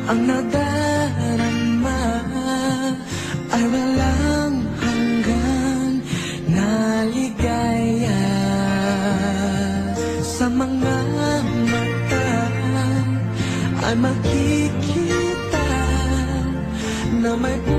Ang nadarama ay walang hanggan na ligaya. Sa mga mata ay makikita na may